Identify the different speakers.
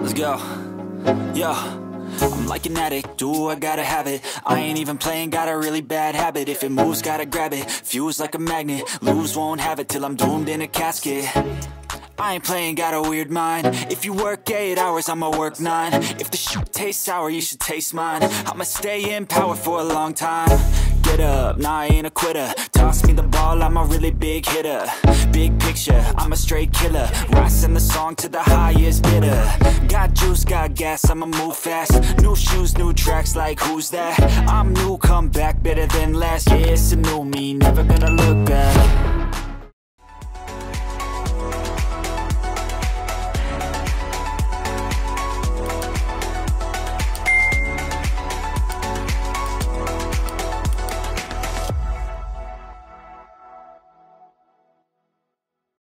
Speaker 1: let's go. Yo, I'm like an addict, do I gotta have it. I ain't even playing, got a really bad habit. If it moves, gotta grab it, fuse like a magnet. Lose, won't have it till I'm doomed in a casket. I ain't playing, got a weird mind. If you work 8 hours, I'ma work 9. If the shit tastes sour, you should taste mine. I'ma stay in power for a long time. Get up, nah, I ain't a quitter. Toss me the ball, I'm a really big hitter. Big picture, I'm a straight killer. Rising the song to the highest bidder. Got juice, got gas, I'ma move fast. New shoes, new tracks, like who's that? I'm new, come back, better than last. Yeah, it's a new me, never gonna